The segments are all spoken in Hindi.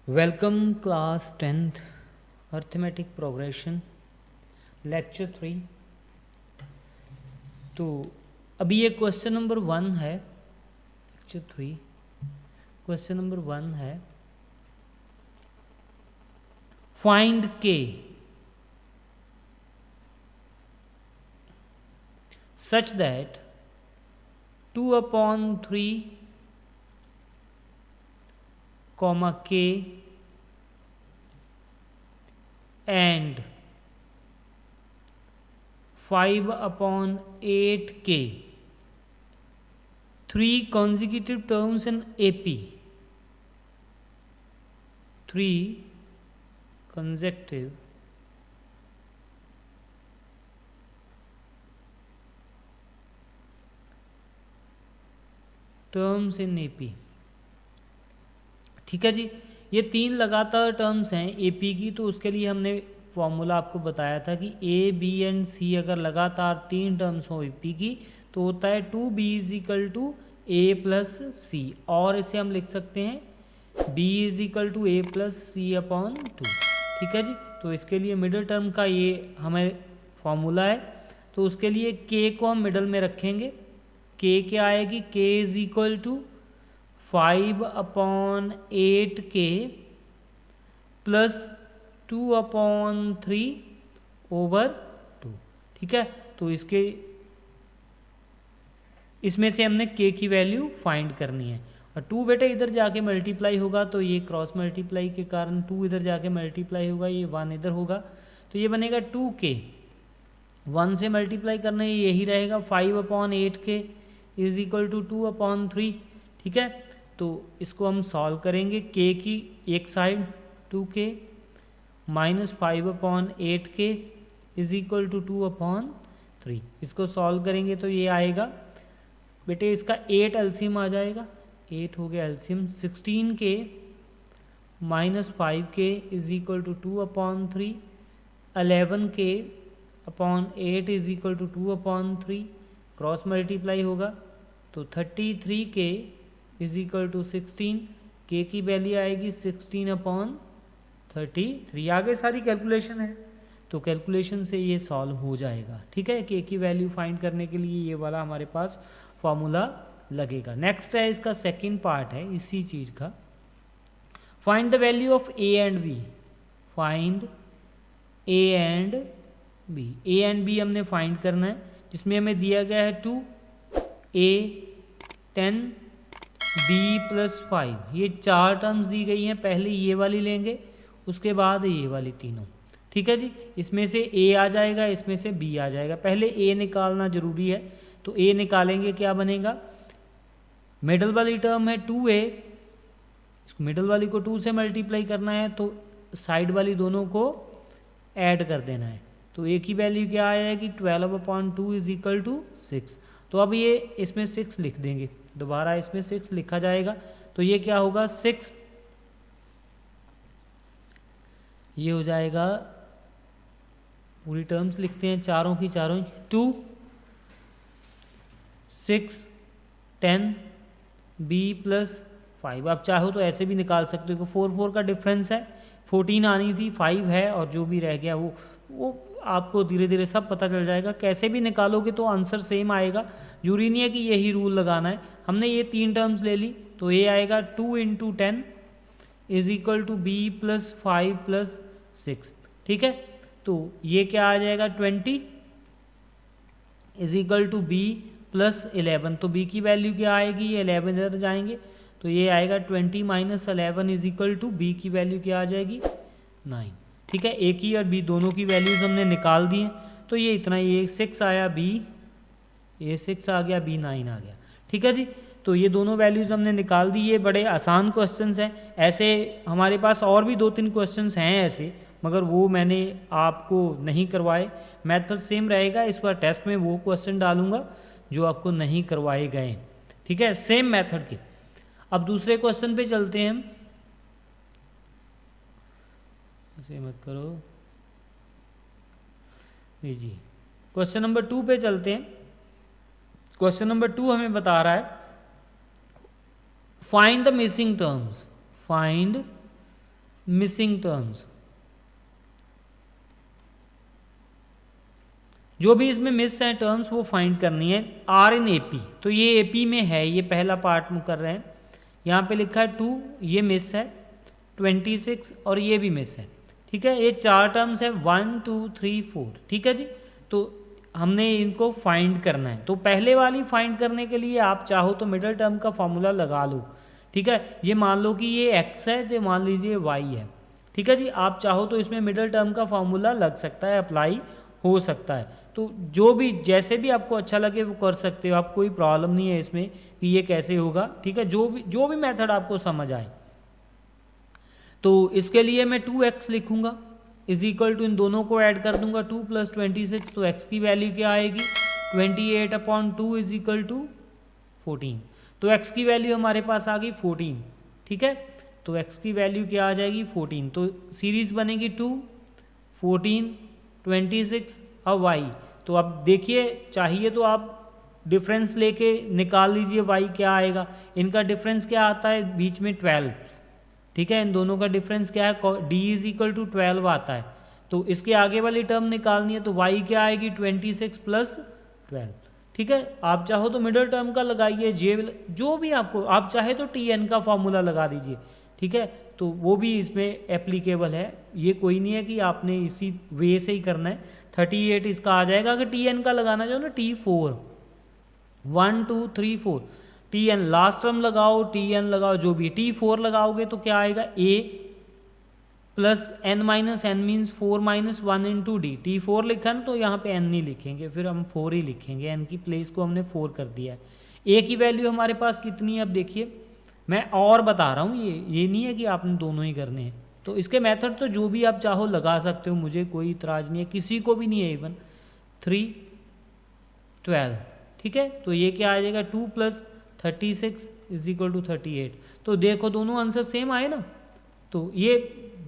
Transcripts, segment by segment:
Welcome class 10th arithmetic progression lecture 3। तो अभी ये क्वेश्चन नंबर 1 है। लेक्चर 3 क्वेश्चन नंबर 1 है, फाइंड के such that 2/3 comma k and 5/8k, 3 consecutive terms in AP, 3 consecutive terms in AP। ठीक है जी, ये 3 लगातार टर्म्स हैं एपी की। तो उसके लिए हमने फॉर्मूला आपको बताया था कि ए बी एंड सी अगर लगातार 3 टर्म्स हो एपी की तो होता है 2b = a+c, और इसे हम लिख सकते हैं b = a+c/2। ठीक है जी, तो इसके लिए मिडिल टर्म का ये हमें फॉर्मूला है। तो उसके लिए k को हम मिडल में रखेंगे। k क्या आएगी, k = 5/8k + 2/3/2। ठीक है, तो इसमें से हमने k की वैल्यू फाइंड करनी है। और 2 बेटा इधर जाके मल्टीप्लाई होगा, तो ये क्रॉस मल्टीप्लाई के कारण 2 इधर जाके मल्टीप्लाई होगा, ये 1 इधर होगा, तो ये बनेगा 2k। 1 से मल्टीप्लाई करना यही रहेगा, 5/8k = 2/3। ठीक है, तो इसको हम सॉल्व करेंगे। k की एक साइड 2k - 5/8k = 2/3। इसको सॉल्व करेंगे तो ये आएगा बेटे, इसका 8 एलसीएम आ जाएगा। 8 हो गया LCM. 16k - 5k = 2/3। 11k/8 = 2/3। Cross multiply होगा तो 33k = 16। k की वैल्यू आएगी 16/33। आगे सारी कैलकुलेशन है, तो कैलकुलेशन से ये सॉल्व हो जाएगा। ठीक है, k की वैल्यू फाइंड करने के लिए ये वाला हमारे पास फॉर्मूला लगेगा। नेक्स्ट है इसका सेकंड पार्ट है इसी चीज़ का, find the value of a and b। Find a and b। a and b हमने फाइंड करना है, जिसमें हमें दिया गया है 2 a 10 b + 5। ये 4 टर्म्स दी गई हैं। पहले ये वाली लेंगे, उसके बाद ये वाली तीनों। ठीक है जी, इसमें से a आ जाएगा, इसमें से b आ जाएगा। पहले a निकालना जरूरी है, तो a निकालेंगे, क्या बनेगा, मिडल वाली टर्म है 2a, इसको मिडल वाली को 2 से मल्टीप्लाई करना है, तो साइड वाली दोनों को ऐड कर देना है। तो a की वैल्यू क्या आएगी, 12/2 = 6। तो अब ये इसमें 6 लिख देंगे, दोबारा इसमें 6 लिखा जाएगा, तो ये क्या होगा 6, ये हो जाएगा, पूरी टर्म्स लिखते हैं चारों की चारों, 2 6 10 b + 5। आप चाहो तो ऐसे भी निकाल सकते हो, 4 का डिफरेंस है, 14 आनी थी, 5 है, और जो भी रह गया वो आपको धीरे धीरे सब पता चल जाएगा। कैसे भी निकालोगे तो आंसर सेम आएगा, जरूरी नहीं है कि यही रूल लगाना है। हमने ये 3 टर्म्स ले ली, तो ये आएगा 2 × 10 = b + 5 + 6। ठीक है, तो ये क्या आ जाएगा 20 = b + 11। तो b की वैल्यू क्या आएगी, ये 11 इधर जाएंगे, तो ये आएगा 20 - 11 = b की वैल्यू क्या आ जाएगी 9। ठीक है, a की और b दोनों की वैल्यूज़ हमने निकाल दी हैं, तो ये इतना, ये 6 आया, ये 6 आ गया, b 9 आ गया। ठीक है जी, तो ये दोनों वैल्यूज़ हमने निकाल दी। ये बड़े आसान क्वेश्चंस हैं। ऐसे हमारे पास और भी 2-3 क्वेश्चंस हैं ऐसे, मगर वो मैंने आपको नहीं करवाए। मेथड सेम रहेगा, इस बार टेस्ट में वो क्वेश्चन डालूंगा जो आपको नहीं करवाए गए। ठीक है, सेम मेथड के। अब दूसरे क्वेश्चन पे चलते हैं हम, ऐसे मत करो लीजिए, क्वेश्चन नंबर 2 पे चलते हैं। क्वेश्चन नंबर 2 हमें बता रहा है, find the missing terms. Find missing terms, जो भी इसमें मिस है टर्म्स वो फाइंड करनी है। आर इन एपी, तो ये एपी में है, ये पहला पार्ट में कर रहे हैं। यहाँ पे लिखा है 2, ये मिस है, 26 और ये भी मिस है। ठीक है, ये 4 टर्म्स है, 1 2 3 4। ठीक है जी, तो हमने इनको फाइंड करना है। तो पहले वाली फाइंड करने के लिए आप चाहो तो मिडल टर्म का फॉर्मूला लगा लो। ठीक है, ये मान लो कि ये x है, तो मान लीजिए y है। ठीक है जी, आप चाहो तो इसमें मिडल टर्म का फॉर्मूला लग सकता है, अप्लाई हो सकता है। तो जो भी जैसे भी आपको अच्छा लगे वो कर सकते हो, आप कोई प्रॉब्लम नहीं है इसमें कि ये कैसे होगा। ठीक है, जो भी मेथड आपको समझ आए। तो इसके लिए मैं 2x लिखूंगा इज इक्वल टू, इन दोनों को ऐड कर दूंगा, 2 + 26, तो x की वैल्यू क्या आएगी 28/2 इज इक्वल टू 14। तो x की वैल्यू हमारे पास आ गई 14। ठीक है, तो x की वैल्यू क्या आ जाएगी 14। तो सीरीज बनेगी 2 14 26 और y। तो अब देखिए, चाहिए तो आप डिफरेंस लेके निकाल लीजिए y क्या आएगा। इनका डिफरेंस क्या आता है बीच में 12। ठीक है, इन दोनों का डिफरेंस क्या है, d इज इक्वल टू 12 आता है। तो इसके आगे वाली टर्म निकालनी है, तो y क्या आएगी 26 + 12। ठीक है, आप चाहो तो मिडल टर्म का लगाइए, जो भी आपको, आप चाहे तो tn का फॉर्मूला लगा दीजिए। ठीक है, तो वो भी इसमें एप्लीकेबल है, ये कोई नहीं है कि आपने इसी वे से ही करना है। 38 इसका आ जाएगा। अगर tn का लगाना चाहो ना, T4 1 2 3 4 tn लास्ट टर्म लगाओ, tn लगाओ, जो भी T4 लगाओगे तो क्या आएगा a + n - n means 4 - 1 × d। T4 लिखा ना, तो यहाँ पे n नहीं लिखेंगे, फिर हम 4 ही लिखेंगे, n की प्लेस को हमने 4 कर दिया है। a की वैल्यू हमारे पास कितनी है, अब देखिए मैं और बता रहा हूँ, ये नहीं है कि आपने दोनों ही करने हैं। तो इसके मेथड तो जो भी आप चाहो लगा सकते हो, मुझे कोई इतराज़ नहीं है, किसी को भी नहीं है। इवन 3 12। ठीक है, तो ये क्या आ जाएगा 2 + 36 इज इक्वल टू 38। तो देखो दोनों आंसर सेम आए ना। तो ये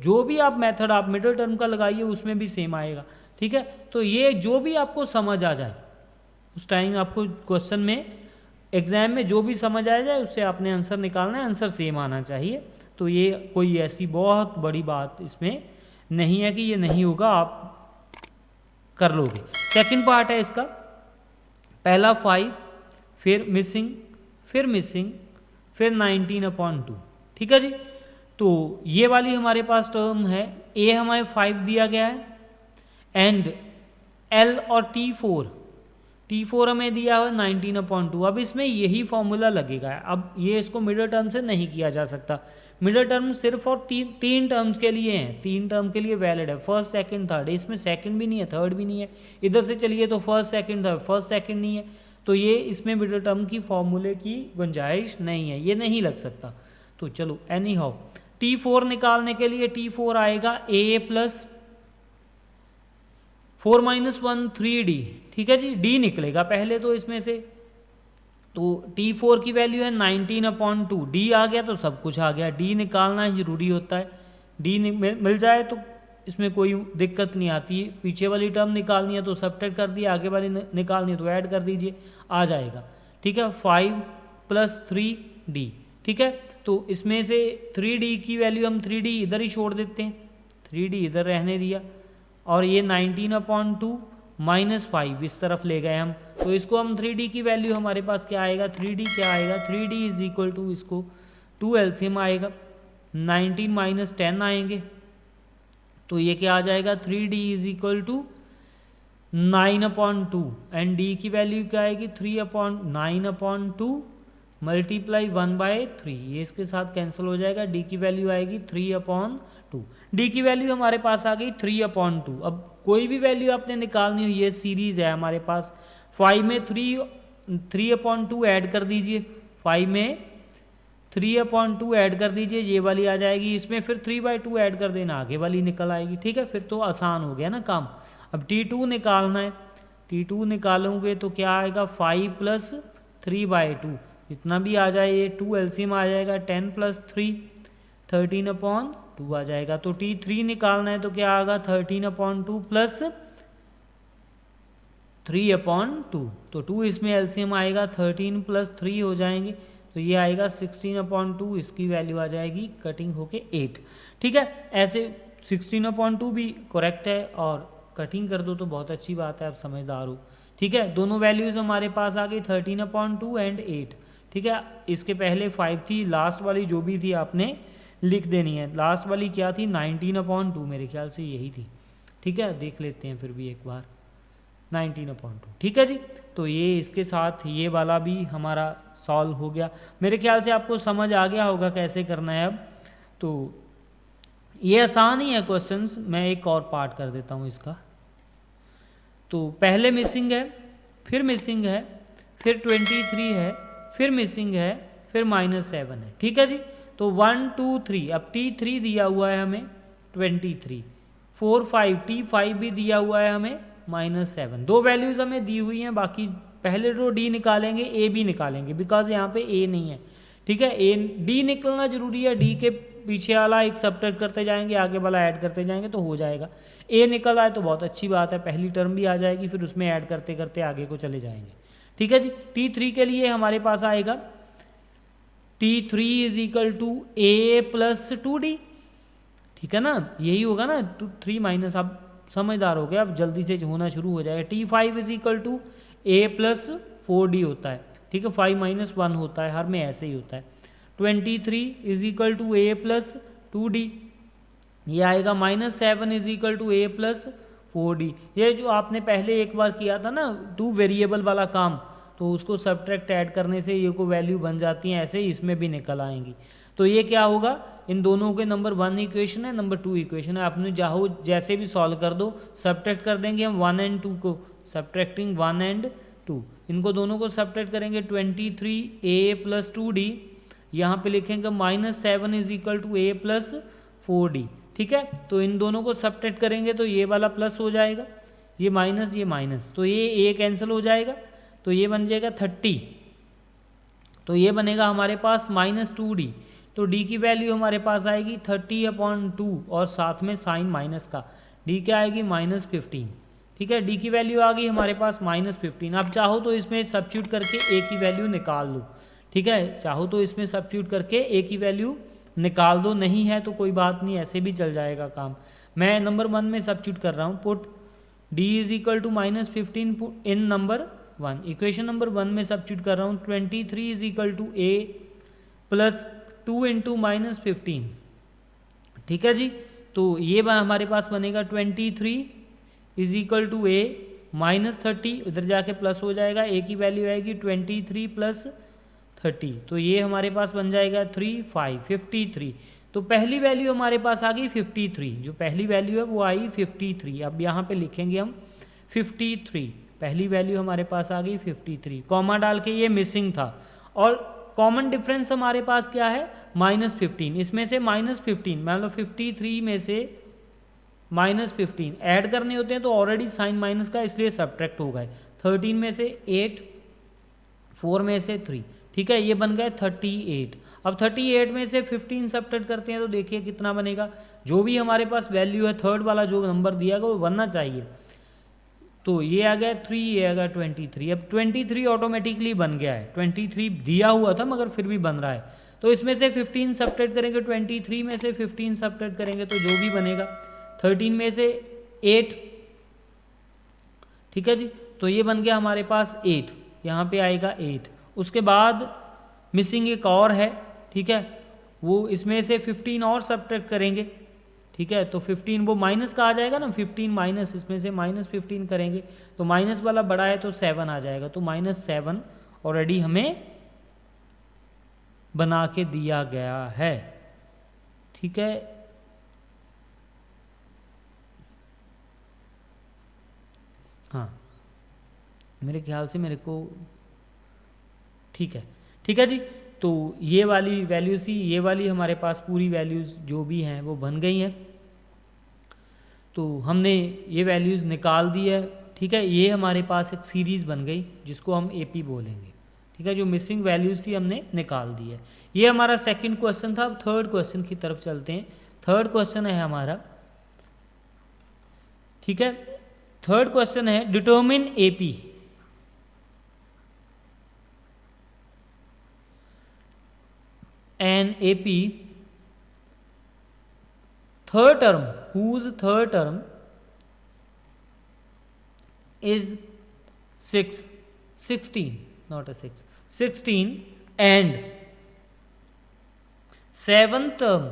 जो भी आप मेथड आप मिडल टर्म का लगाइए उसमें भी सेम आएगा। ठीक है, तो ये जो भी आपको समझ आ जाए उस टाइम, आपको क्वेश्चन में एग्जाम में जो भी समझ आ जाए उससे आपने आंसर निकालना है, आंसर सेम आना चाहिए। तो ये कोई ऐसी बहुत बड़ी बात इसमें नहीं है कि ये नहीं होगा, आप कर लोगे। सेकंड पार्ट है इसका, पहला 5, फिर मिसिंग, फिर मिसिंग, फिर 19/2। ठीक है जी, तो ये वाली हमारे पास टर्म है। ए हमारे 5 दिया गया है एंड एल और T4 हमें दिया है 19/2। अब इसमें यही फॉर्मूला लगेगा। अब ये इसको मिडल टर्म से नहीं किया जा सकता। मिडल टर्म सिर्फ और तीन टर्म्स के लिए हैं, 3 टर्म के लिए वैलिड है, फर्स्ट सेकंड थर्ड। इसमें सेकंड भी नहीं है, थर्ड भी नहीं है। इधर से चलिए तो first second third, first second नहीं है, तो ये इसमें मिडल टर्म की फॉर्मूले की गुंजाइश नहीं है, ये नहीं लग सकता। तो चलो एनी हाउ, T4 निकालने के लिए T4 आएगा a + 4 - 1 3d। ठीक है जी, d निकलेगा पहले तो इसमें से। तो T4 की वैल्यू है 19/2, d आ गया तो सब कुछ आ गया। d निकालना ही जरूरी होता है, d मिल जाए तो इसमें कोई दिक्कत नहीं आती। पीछे वाली टर्म निकालनी है तो सब्ट्रैक्ट कर दिया, आगे वाली निकालनी है तो ऐड कर दीजिए, आ जाएगा। ठीक है, 5 + 3d। ठीक है, तो इसमें से 3d की वैल्यू हम 3d इधर ही छोड़ देते हैं, 3d इधर रहने दिया, और ये 19/2 - 5 इस तरफ ले गए हम। तो इसको हम 3d की वैल्यू हमारे पास क्या आएगा, 3d क्या आएगा, 3d इज इक्वल टू, इसको 2 एलसीएम आएगा, 19 - 10 आएंगे, तो ये क्या आ जाएगा 3d is equal to 9/2 and d की वैल्यू क्या आएगी 3/9/2 मल्टीप्लाई 1/3। ये इसके साथ कैंसिल हो जाएगा, d की वैल्यू आएगी 3/2। d की वैल्यू हमारे पास आ गई 3/2। अब कोई भी वैल्यू आपने निकालनी हो, ये सीरीज है हमारे पास। 5 में 3/2 ऐड कर दीजिए, 5 में 3/2 ऐड कर दीजिए, ये वाली आ जाएगी। इसमें फिर 3/2 ऐड कर देना, आगे वाली निकल आएगी। ठीक है, फिर तो आसान हो गया ना काम। अब T2 निकालना है, T2 निकालोगे तो क्या आएगा 5 + 3/2, जितना भी आ जाए ये 2 एलसीएम आ जाएगा, 10 + 3 13/2 आ जाएगा। तो T3 निकालना है तो क्या आएगा 13/2 + 3/2, तो 2 इसमें एलसीएम आएगा, 13 + 3 हो जाएंगे, तो ये आएगा 16/2, इसकी वैल्यू आ जाएगी कटिंग होके 8। ठीक है। ऐसे 16/2 भी करेक्ट है, और कटिंग कर दो तो बहुत अच्छी बात है, आप समझदार हो। ठीक है, दोनों वैल्यूज़ हमारे पास आ गई 13/2 एंड 8। ठीक है, इसके पहले 5 थी, लास्ट वाली जो भी थी आपने लिख देनी है। लास्ट वाली क्या थी? 19/2, मेरे ख्याल से यही थी। ठीक है, देख लेते हैं फिर भी एक बार, 19/2। ठीक है जी, तो ये इसके साथ ये वाला भी हमारा सॉल्व हो गया। मेरे ख्याल से आपको समझ आ गया होगा कैसे करना है अब। तो ये आसान ही है क्वेश्चंस, मैं एक और पार्ट कर देता हूँ इसका। तो पहले मिसिंग है, फिर मिसिंग है, फिर 23 है, फिर मिसिंग है, फिर -7 है। ठीक है जी, तो 1 2 3, अब T3 दिया हुआ है हमें 23, 4 5, T5 भी दिया हुआ है हमें -7। दो वैल्यूज़ हमें दी हुई हैं, बाकी पहले रो D निकालेंगे, A भी निकालेंगे, बिकॉज यहाँ पे A नहीं है। ठीक है, A D निकलना जरूरी है, D के पीछे वाला एक सब्ट्रैक्ट करते जाएंगे, आगे वाला ऐड करते जाएंगे तो हो जाएगा। A निकल आए तो बहुत अच्छी बात है, पहली टर्म भी आ जाएगी, फिर उसमें ऐड करते करते आगे को चले जाएंगे। ठीक है जी, T3 के लिए हमारे पास आएगा T3 = A + 2D। ठीक है ना, यही होगा ना, 3 माइनस, आप समझदार हो गए, अब जल्दी से होना शुरू हो जाएगा। T5 = A + 4D होता है। ठीक है, 5 - 1 होता है, हर में ऐसे ही होता है। 23 = A + 2D, ये आएगा। -7 = A + 4D। ये जो आपने पहले एक बार किया था ना 2 वेरिएबल वाला काम, तो उसको सब्ट्रैक्ट ऐड करने से ये को वैल्यू बन जाती हैं, ऐसे ही इसमें भी निकल आएंगी। तो ये क्या होगा, इन दोनों के नंबर 1 इक्वेशन है, नंबर 2 इक्वेशन है, आपने चाहो जैसे भी सॉल्व कर दो। सब्ट्रैक्ट कर देंगे हम 1 और 2 को, सब्ट्रैक्टिंग 1 और 2, इनको दोनों को सब्ट्रैक्ट करेंगे। 23 A + 2D, यहाँ पे लिखेंगे -7 = A + 4D। ठीक है, तो इन दोनों को सब्ट्रैक्ट करेंगे तो ये वाला प्लस हो जाएगा, ये माइनस, ये माइनस, तो ये A कैंसिल हो जाएगा, तो ये बन जाएगा 30। तो ये बनेगा हमारे पास -2D। तो D की वैल्यू हमारे पास आएगी 30/2, और साथ में साइन माइनस का, D क्या आएगी -15। ठीक है, D की वैल्यू आ गई हमारे पास -15। आप चाहो तो इसमें सब्स्टिट्यूट करके A की वैल्यू निकाल लो। ठीक है, चाहो तो इसमें सब्स्टिट्यूट करके A की वैल्यू निकाल दो, नहीं है तो कोई बात नहीं, ऐसे भी चल जाएगा काम। मैं नंबर 1 में सब्स्टिट्यूट कर रहा हूँ, पुट D = -15 इन नंबर 1। इक्वेशन नंबर 1 में सब्स्टिट्यूट कर रहा हूँ, 23 = A + 2 × -15। ठीक है जी, तो ये हमारे पास बनेगा 23 = A -30, उधर जाके प्लस हो जाएगा, A की वैल्यू आएगी 23 + 30, तो ये हमारे पास बन जाएगा 3 5 53। तो पहली वैल्यू हमारे पास आ गई 53, जो पहली वैल्यू है वो आई 53। अब यहाँ पे लिखेंगे हम 53, पहली वैल्यू हमारे पास आ गई 53, कॉमा डाल के, ये मिसिंग था। और कॉमन डिफरेंस हमारे पास क्या है, -15, इसमें से -15, मान लो 53 में से -15 ऐड करने होते हैं तो ऑलरेडी साइन माइनस का, इसलिए सब्ट्रैक्ट हो गए। 13 में से 8, 4 में से 3, ठीक है, ये बन गए 38। अब 38 में से 15 सब्ट्रैक्ट करते हैं तो देखिए कितना बनेगा, जो भी हमारे पास वैल्यू है, थर्ड वाला जो नंबर दिया गया वो बनना चाहिए। तो ये आ गया 3, ये आ गया 23। अब 23 ऑटोमेटिकली बन गया है, 23 दिया हुआ था मगर फिर भी बन रहा है। तो इसमें से 15 सब्ट्रैक्ट करेंगे, 23 में से 15 सब्ट्रैक्ट करेंगे तो जो भी बनेगा, 13 में से 8, ठीक है जी, तो ये बन गया हमारे पास 8, यहाँ पे आएगा 8। उसके बाद मिसिंग एक और है, ठीक है, वो इसमें से 15 और सब्ट्रैक्ट करेंगे। ठीक है, तो 15 वो माइनस का आ जाएगा ना, 15 माइनस, इसमें से -15 करेंगे तो माइनस वाला बड़ा है तो 7 आ जाएगा, तो -7 ऑलरेडी हमें बना के दिया गया है। ठीक है, हाँ मेरे ख्याल से मेरे को ठीक है जी। तो ये वाली वैल्यूज थी, ये वाली हमारे पास पूरी वैल्यूज़ जो भी हैं वो बन गई हैं। तो हमने ये वैल्यूज़ निकाल दी है। ठीक है, ये हमारे पास एक सीरीज़ बन गई जिसको हम AP बोलेंगे। ठीक है, जो मिसिंग वैल्यूज़ थी हमने निकाल दी है। ये हमारा सेकंड क्वेश्चन था। अब थर्ड क्वेश्चन की तरफ चलते हैं। थर्ड क्वेश्चन है हमारा, ठीक है, थर्ड क्वेश्चन है determine AP and AP third term, whose third term is 16, not a 6, 16, and seventh term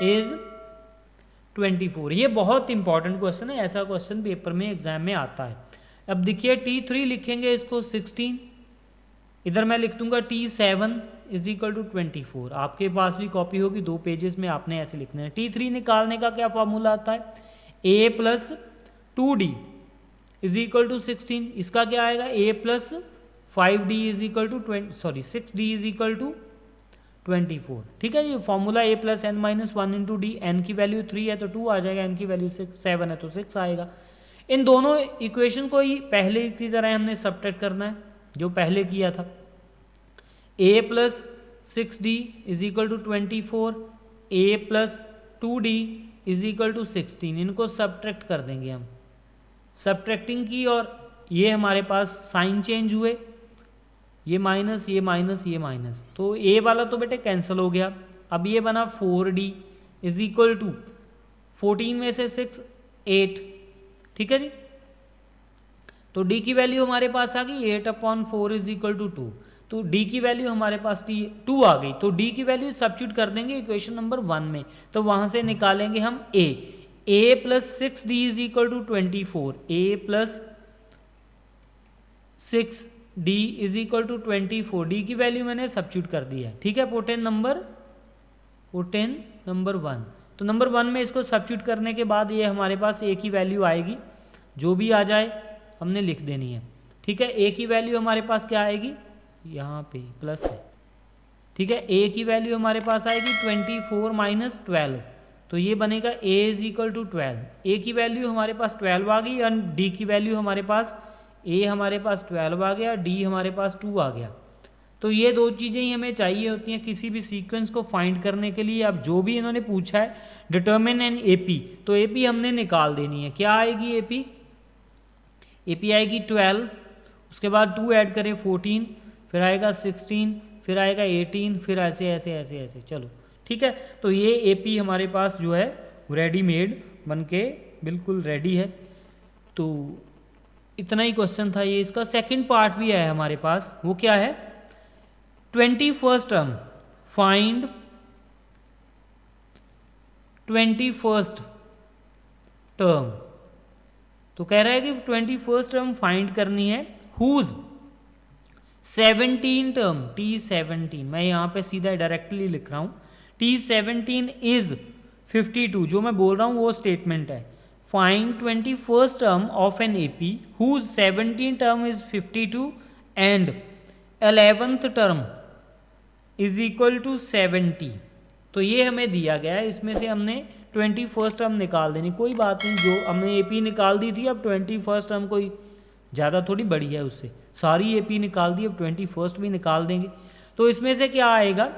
is 24। ये बहुत इंपॉर्टेंट क्वेश्चन है, ऐसा क्वेश्चन पेपर में एग्जाम में आता है। अब देखिए T3 लिखेंगे इसको 16, इधर मैं लिख दूंगा T7 इज इक्वल टू 24। आपके पास भी कॉपी होगी, 2 पेजेस में आपने ऐसे लिखना है। T3 निकालने का क्या फॉर्मूला आता है, A plus 2D is equal to 16। इसका क्या आएगा, A plus 5D is equal to 6D is equal to 24। ठीक है, ये formula A plus n minus 1 into d, n की वैल्यू 3 है तो 2 आ जाएगा, एन की वैल्यू 7 है तो 6 आएगा। इन दोनों इक्वेशन को ही पहले की तरह हमने सब्ट्रैक्ट करना है जो पहले किया था। A plus 6D is equal to 24, A plus 2D is equal to 16, इनको सब्ट्रैक्ट कर देंगे हम। सब्ट्रैक्टिंग की और ये हमारे पास साइन चेंज हुए, ये माइनस ये माइनस ये माइनस, तो A वाला तो बेटे कैंसिल हो गया। अब ये बना 4D इज इक्वल टू 14 में से 6 8। ठीक है जी, तो D की वैल्यू हमारे पास आ गई 8/4 इज इक्वल टू 2। तो D की वैल्यू हमारे पास 2 आ गई, तो D की वैल्यू सब्स्टिट्यूट कर देंगे इक्वेशन नंबर 1 में, तो वहां से निकालेंगे हम A plus 6D is equal to 24, A plus 6D is equal to 24। D की वैल्यू मैंने सब्स्टिट्यूट कर दी है। ठीक है, पोटेन नंबर 1, तो नंबर 1 में इसको सब्स्टिट्यूट करने के बाद ये हमारे पास A की वैल्यू आएगी, जो भी आ जाए हमने लिख देनी है। ठीक है, A की वैल्यू हमारे पास क्या आएगी, यहाँ पे प्लस है। ठीक है, A की वैल्यू हमारे पास आएगी 24 माइनस 12, तो ये बनेगा A is equal to 12। A की वैल्यू हमारे पास 12 आ गई और D की वैल्यू हमारे पास, A हमारे पास 12 आ गया, D हमारे पास 2 आ गया। तो ये 2 चीज़ें ही हमें चाहिए होती हैं किसी भी सीक्वेंस को फाइंड करने के लिए। अब जो भी इन्होंने पूछा है डिटर्मिन एन AP, तो AP हमने निकाल देनी है। क्या आएगी AP आएगी 12, उसके बाद 2 ऐड करें 14, फिर आएगा 16, फिर आएगा 18, फिर ऐसे ऐसे ऐसे ऐसे चलो। ठीक है, तो ये AP हमारे पास जो है रेडीमेड बन के बिल्कुल रेडी है। तो इतना ही क्वेश्चन था ये। इसका सेकंड पार्ट भी है हमारे पास, वो क्या है, 21st term, find 21st term. तो कह रहा है कि 21st टर्म फाइंड करनी है, हुज 17 टर्म T17, मैं यहाँ पे सीधा डायरेक्टली लिख रहा हूँ, T17 इज 52, जो मैं बोल रहा हूँ वो स्टेटमेंट है। Find 21st term of an AP whose 17 term is 52 and 11th term is equal to 70। तो ये हमें दिया गया है, इसमें से हमने 21st टर्म निकाल देनी। कोई बात नहीं, जो हमने AP निकाल दी थी, अब 21st टर्म कोई ज़्यादा थोड़ी बड़ी है उससे, सारी AP निकाल दी, अब 21st भी निकाल देंगे। तो इसमें से क्या आएगा,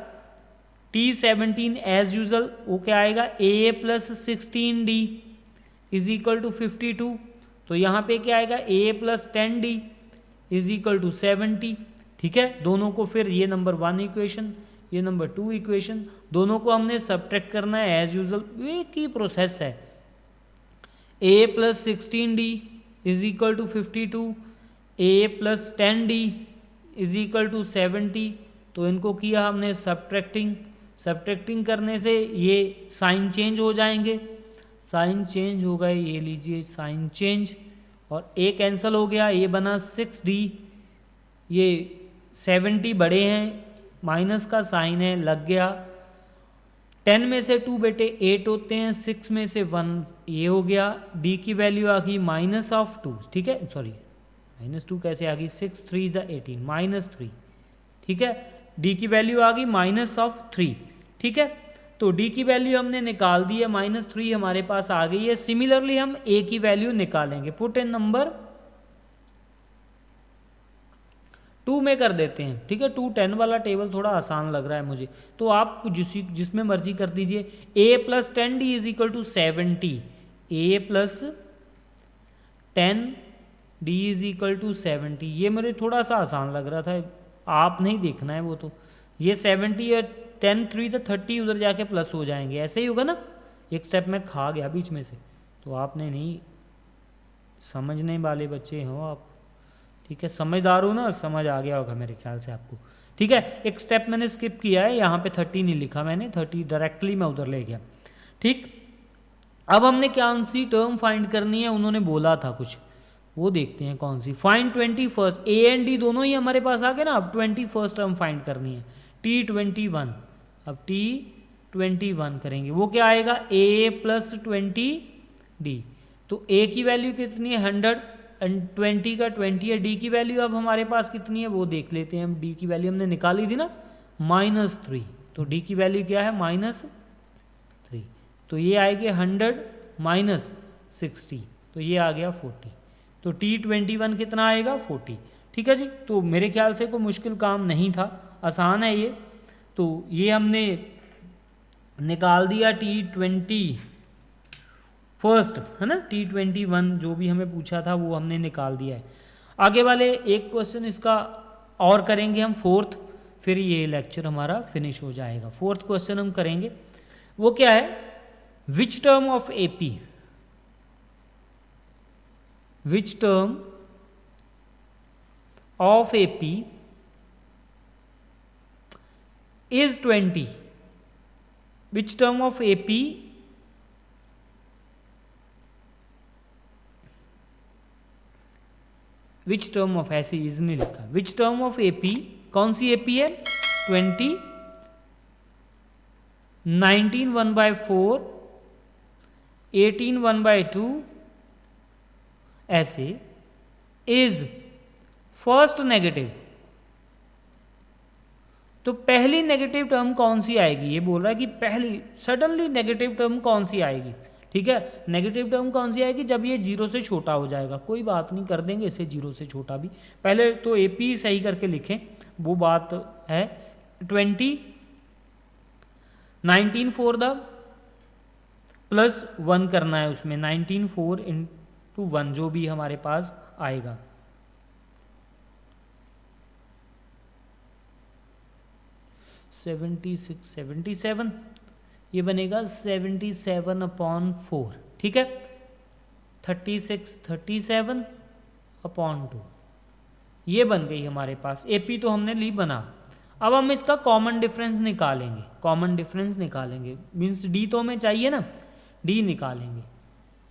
T17 एज यूजल वो क्या आएगा, A plus 16D is equal to 52। तो यहाँ पे क्या आएगा, A plus 10D is equal to 70। ठीक है, दोनों को फिर ये नंबर 1 इक्वेशन, ये नंबर 2 इक्वेशन, दोनों को हमने सब्ट्रैक्ट करना है एज यूजल, एक ही प्रोसेस है। A plus 16D is equal to 52, A plus 10D is equal to 70। तो इनको किया हमने सब्ट्रैक्टिंग करने से ये साइन चेंज हो जाएंगे, साइन चेंज हो गए, ये लीजिए साइन चेंज, और A कैंसिल हो गया, ये बना 6D, ये 70 बड़े हैं, माइनस का साइन है, लग गया। 10 में से 2 बेटे 8 होते हैं, 6 में से 1 ये हो गया। D की वैल्यू आ गई माइनस ऑफ 2, ठीक है, सॉरी -2 कैसे आ गई, 6 3 द 18 -3। ठीक है, D की वैल्यू आ गई माइनस ऑफ 3। ठीक है, तो D की वैल्यू हमने निकाल दी है, -3 हमारे पास आ गई है। सिमिलरली हम A की वैल्यू निकालेंगे, पुट इन नंबर 2 में कर देते हैं। ठीक है, 2 10 वाला टेबल थोड़ा आसान लग रहा है मुझे, तो आप जिसमें मर्जी कर दीजिए। A plus 10D is equal to 70, A plus 10D is equal to 70। ये मेरे थोड़ा सा आसान लग रहा था, आप नहीं देखना है वो तो, ये 70 और 10 3 तो 30 उधर जाके प्लस हो जाएंगे, ऐसे ही होगा ना। एक स्टेप में खा गया बीच में से, तो आपने नहीं, समझने वाले बच्चे हो आप, ठीक है, समझदार हो ना, समझ आ गया होगा मेरे ख्याल से आपको। ठीक है, एक स्टेप मैंने स्किप किया है, यहाँ पे 30 नहीं लिखा मैंने, 30 डायरेक्टली मैं उधर ले गया। ठीक, अब हमने कौन सी टर्म फाइंड करनी है, उन्होंने बोला था कुछ, वो देखते हैं कौन सी। फाइंड 21, ए एंड डी दोनों ही हमारे पास आ गए ना। अब 21 टर्म फाइंड करनी है, T21। अब T21 करेंगे, वो क्या आएगा, A + 20D। तो A की वैल्यू कितनी है 100, 20 का 20 है। D की वैल्यू अब हमारे पास कितनी है वो देख लेते हैं। D की वैल्यू हमने निकाली थी ना, -3, तो D की वैल्यू क्या है, -3। तो ये आएगी 100 - 60, तो ये आ गया 40। तो T21 कितना आएगा, 40। ठीक है जी, तो मेरे ख्याल से कोई मुश्किल काम नहीं था, आसान है ये। तो ये हमने निकाल दिया T21 है ना, T21 जो भी हमें पूछा था वो हमने निकाल दिया है। आगे वाले एक क्वेश्चन इसका और करेंगे हम, 4th, फिर ये लेक्चर हमारा फिनिश हो जाएगा। 4th क्वेश्चन हम करेंगे, वो क्या है, which term of AP, which term of AP is 20, which term of AP which term of, ऐसे इज नहीं लिखा, which term of AP, कौन सी AP है, 20, 19 1/4, 18 1/2, ऐसे, इज फर्स्ट नेगेटिव। तो पहली नेगेटिव टर्म कौन सी आएगी, ये बोल रहा है कि पहली सडनली नेगेटिव टर्म कौन सी आएगी। ठीक है, नेगेटिव टर्म कौन सी आएगी, जब ये 0 से छोटा हो जाएगा। कोई बात नहीं, कर देंगे इसे 0 से छोटा भी, पहले तो AP सही करके लिखें, वो बात है। 20, 19 4 द +1 करना है उसमें, 19 4 × 1 जो भी हमारे पास आएगा। $76 ये बनेगा 77/4। ठीक है, 36 37/2 ये बन गई हमारे पास। AP तो हमने ली बना। अब हम इसका कॉमन डिफरेंस निकालेंगे, कॉमन डिफरेंस निकालेंगे मीन्स D तो हमें चाहिए ना, D निकालेंगे।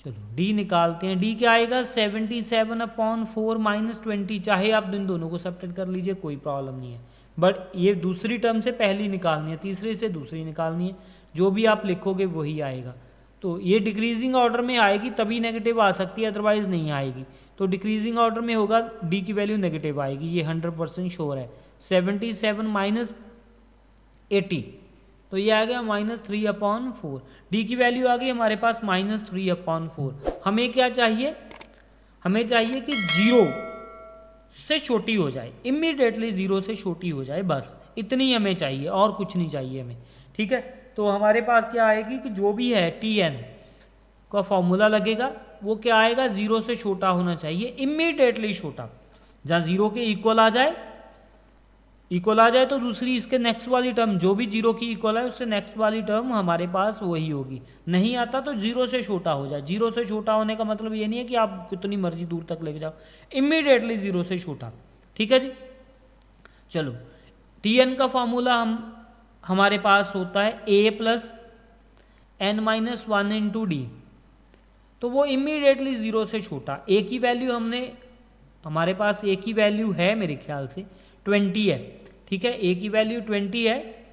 चलो D निकालते हैं। D क्या आएगा, 77/4 - 20। चाहे आप इन दोनों को सब्ट्रैक्ट कर लीजिए, कोई प्रॉब्लम नहीं है, बट ये दूसरी टर्म से पहली निकालनी है, तीसरी से दूसरी निकालनी है, जो भी आप लिखोगे वही आएगा। तो ये डिक्रीजिंग ऑर्डर में आएगी तभी नेगेटिव आ सकती है, अदरवाइज नहीं आएगी। तो डिक्रीजिंग ऑर्डर में होगा, D की वैल्यू नेगेटिव आएगी, ये 100% श्योर है। 77 - 80, तो ये आ गया -3/4। D की वैल्यू आ गई हमारे पास -3/4। हमें क्या चाहिए, हमें चाहिए कि 0 से छोटी हो जाए, इमीडिएटली 0 से छोटी हो जाए, बस इतनी हमें चाहिए, और कुछ नहीं चाहिए हमें। ठीक है, तो हमारे पास क्या आएगी कि जो भी है Tn का फॉर्मूला लगेगा, वो क्या आएगा, 0 से छोटा होना चाहिए, इमीडिएटली छोटा। जहाँ 0 के इक्वल आ जाए, तो दूसरी इसके नेक्स्ट वाली टर्म जो भी 0 की इक्वल है उससे नेक्स्ट वाली टर्म हमारे पास वही होगी। नहीं आता तो 0 से छोटा हो जाए। 0 से छोटा होने का मतलब ये नहीं है कि आप कितनी मर्जी दूर तक लेके जाओ, इमीडिएटली 0 से छोटा। ठीक है जी, चलो Tn का फॉर्मूला हमारे पास होता है A + n - 1 × D, तो वो इमीडिएटली 0 से छोटा। A की वैल्यू हमारे पास A की वैल्यू है मेरे ख्याल से 20 है। ठीक है, A की वैल्यू 20 है,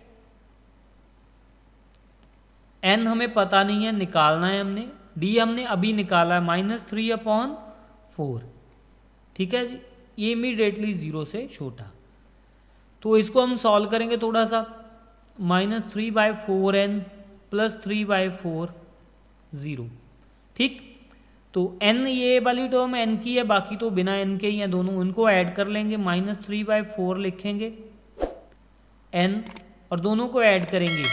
n हमें पता नहीं है, निकालना है हमने। D हमने अभी निकाला है -3/4। ठीक है जी, ये इमीडिएटली 0 से छोटा। तो इसको हम सॉल्व करेंगे थोड़ा सा, -3/4n + 3/4 0। ठीक, तो n ये वाली टर्म n की है, बाकी तो बिना n के ही हैं दोनों, उनको ऐड कर लेंगे, -3/4 लिखेंगे n, और दोनों को ऐड करेंगे,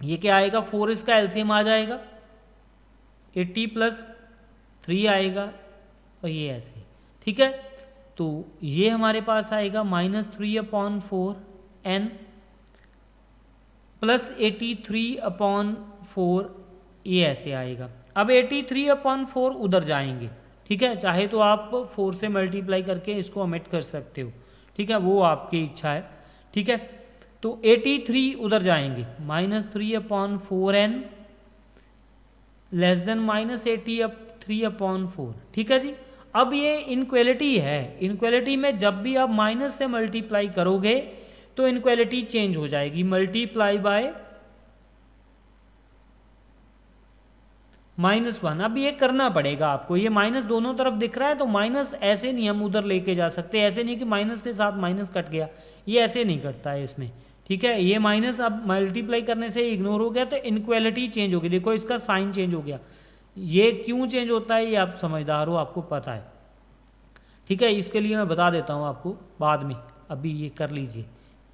ये क्या आएगा, 4 इसका एलसीएम आ जाएगा, 80 + 3 आएगा, और ये ऐसे। ठीक है, तो ये हमारे पास आएगा -3/4 एन प्लस 83/4, ये ऐसे आएगा। अब 83/4 उधर जाएंगे, ठीक है, चाहे तो आप 4 से मल्टीप्लाई करके इसको ओमिट कर सकते हो, ठीक है, वो आपकी इच्छा है, ठीक है। तो 83 उधर जाएंगे, -3/4n लेस देन -83/4, ठीक है जी। अब ये इनक्वलिटी है, इनक्वलिटी में जब भी आप माइनस से मल्टीप्लाई करोगे तो इनक्वलिटी चेंज हो जाएगी, मल्टीप्लाई बाय -1। अब ये करना पड़ेगा आपको, ये माइनस दोनों तरफ दिख रहा है तो माइनस ऐसे नहीं हम उधर लेके जा सकते, ऐसे नहीं कि माइनस के साथ माइनस कट गया, ये ऐसे नहीं कटता है इसमें, ठीक है। ये माइनस अब मल्टीप्लाई करने से इग्नोर हो गया तो इनक्वलिटी चेंज होगी, देखो इसका साइन चेंज हो गया। ये क्यों चेंज होता है ये आप समझदार हो, आपको पता है, ठीक है। इसके लिए मैं बता देता हूँ आपको बाद में, अभी ये कर लीजिए।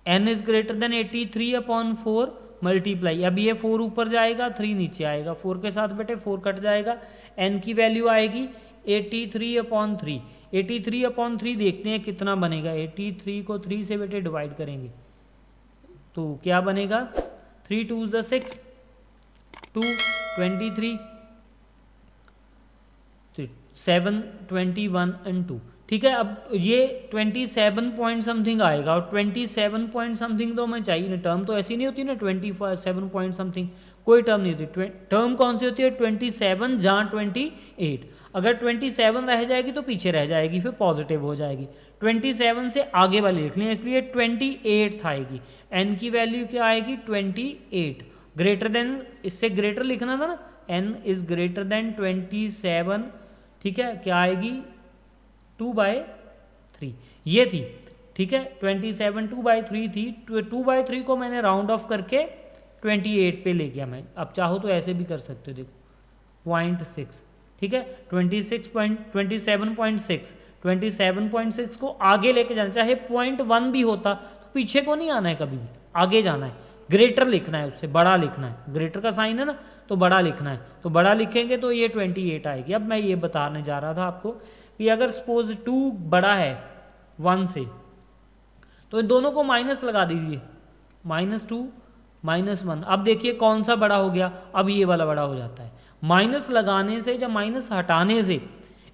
n is greater than 83/4 multiply, अब ये 4 ऊपर जाएगा 3 नीचे आएगा, 4 के साथ बेटे 4 कट जाएगा, n की वैल्यू आएगी 83/3। 83/3 देखते हैं कितना बनेगा, 83 को 3 से बेटे डिवाइड करेंगे तो क्या बनेगा, 3 2 ज़ 6, 2 23, 7 21 and 2, ठीक है। अब ये 27 पॉइंट समथिंग आएगा, और 27 पॉइंट समथिंग तो हमें चाहिए ना, टर्म तो ऐसी नहीं होती ना 27 पॉइंट समथिंग, कोई टर्म नहीं होती। टर्म कौन सी होती है, 27 जहाँ 28, अगर 27 रह जाएगी तो पीछे रह जाएगी, फिर पॉजिटिव हो जाएगी, 27 से आगे वाली लिख लें, इसलिए 28 आएगी। n की वैल्यू क्या आएगी 28, ग्रेटर देन, इससे ग्रेटर लिखना था ना, n इज ग्रेटर देन 27, ठीक है, क्या आएगी 2/3, ये थी, ठीक है। 27 2/3 थी, 2/3 को मैंने राउंड ऑफ करके 28 पे ले गया मैं, अब चाहो तो ऐसे भी कर सकते हो, देखो 0.6, ठीक है। 27.6 को आगे लेके जाना, चाहे 0.1 भी होता तो पीछे को नहीं आना है, कभी भी आगे जाना है, ग्रेटर लिखना है, उससे बड़ा लिखना है, ग्रेटर का साइन है ना तो बड़ा लिखना है, तो बड़ा लिखेंगे तो ये 28 आएगी। अब मैं ये बताने जा रहा था आपको कि अगर सपोज 2 बड़ा है 1 से, तो इन दोनों को माइनस लगा दीजिए, -2 -1, अब देखिए कौन सा बड़ा हो गया, अब ये वाला बड़ा हो जाता है। माइनस लगाने से या माइनस हटाने से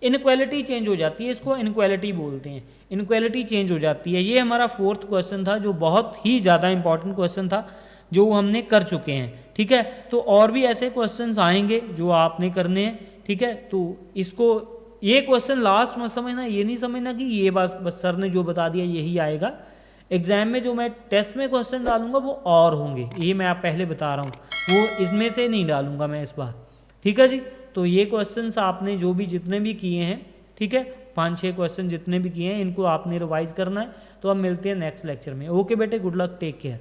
इनक्वलिटी चेंज हो जाती है, इसको इनक्वलिटी बोलते हैं, इनक्वलिटी चेंज हो जाती है। ये हमारा 4th क्वेश्चन था जो बहुत ही ज़्यादा इंपॉर्टेंट क्वेश्चन था, जो हमने कर चुके हैं, ठीक है। तो और भी ऐसे क्वेश्चंस आएंगे जो आपने करने हैं, ठीक है। तो इसको, ये क्वेश्चन लास्ट मत समझना, ये नहीं समझना कि ये बात बस सर ने जो बता दिया यही आएगा, एग्जाम में जो मैं टेस्ट में क्वेश्चन डालूंगा वो और होंगे, ये मैं आप पहले बता रहा हूँ, वो इसमें से नहीं डालूंगा मैं इस बार, ठीक है जी। तो ये क्वेश्चंस आपने जो भी जितने भी किए हैं, ठीक है, 5-6 क्वेश्चन जितने भी किए हैं, इनको आपने रिवाइज करना है। तो अब मिलते हैं नेक्स्ट लेक्चर में। ओके बेटे, गुड लक, टेक केयर।